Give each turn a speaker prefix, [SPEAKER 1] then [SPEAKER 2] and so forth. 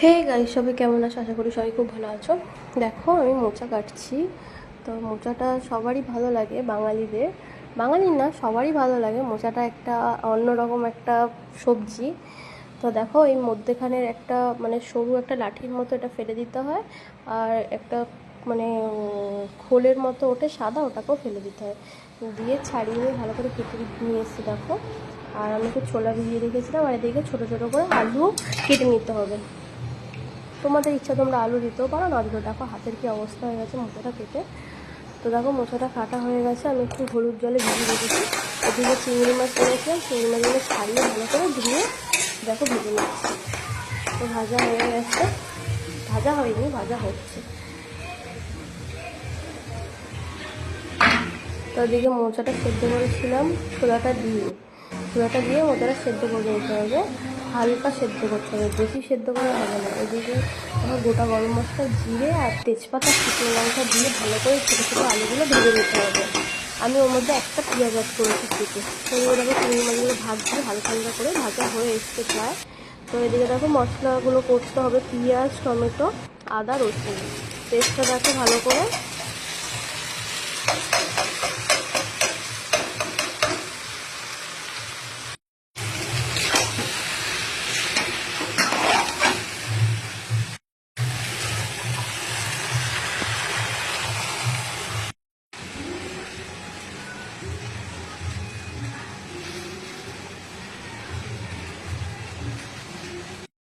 [SPEAKER 1] Hey guys, সবাই কেমন আছো? আশা করি সবাই খুব ভালো আছো। দেখো, আমি মোচা কাটছি। তো মোচাটা সবারই ভালো লাগে, বাঙালিদের। বাঙালির না, সবারই ভালো লাগে। মোচাটা একটা অন্যরকম একটা সবজি। তো দেখো, এই মধ্যেখানের একটা মানে সরু একটা লাঠির মতো এটা ফেলে দিতে হয়। আর একটা মানে খোলের মতো ওঠে সাদা, ওটাকেও ফেলে দিতে হয়। দিয়ে ছাড়িয়ে নিয়ে ভালো করে কেটে নিয়ে এসেছি দেখো। আর আমি একটু ছোলা ভিজিয়ে রেখেছিলাম, আর এদিকে ছোটো ছোটো করে আলু কেটে নিতে হবে। তোমাদের ইচ্ছা তোমরা আলু দিতেও পারো, না দিতেও। দেখো হাতের কী অবস্থা হয়ে গেছে মোচাটা কেটে। তো দেখো মোচাটা কাটা হয়ে গেছে, আমি একটু হলুদ জলে ভিজিয়ে রেখেছি। এদিকে চিংড়ি মাছ এনেছিলাম, চিংড়ি মাছগুলো ছাড়িয়ে ভালো করে ধুয়ে দেখো ভেজে নিচ্ছি। তো ভাজা হয়ে গেছে, ভাজা হয়নি, ভাজা হচ্ছে। তো এদিকে মোচাটা সেদ্ধ করেছিলাম ছোলাটা দিয়ে মোচাটা সেদ্ধ করে নিতে হবে। হালকা সেদ্ধ করতে হবে, বেশি সেদ্ধ করা হবে না। এদিকে আমার গোটা গরম মশলা, জিরে আর তেজপাতা, শুকনো লঙ্কা দিয়ে ভালো করে ছোটো ছোটো আলুগুলো ভেজে নিতে হবে। আমি ওর মধ্যে একটা পেঁয়াজ অ্যাড করেছি কেটে। তো এদিকে দেখো চিংড়ি মাছগুলো ভাজছি হালকা হালকা করে, ভাজা হয়ে এসছে প্রায়। তো এদিকে দেখো মশলাগুলো করতে হবে, পেঁয়াজ, টমেটো, আদা, রসুন। পেস্টটা দেখো ভালো করে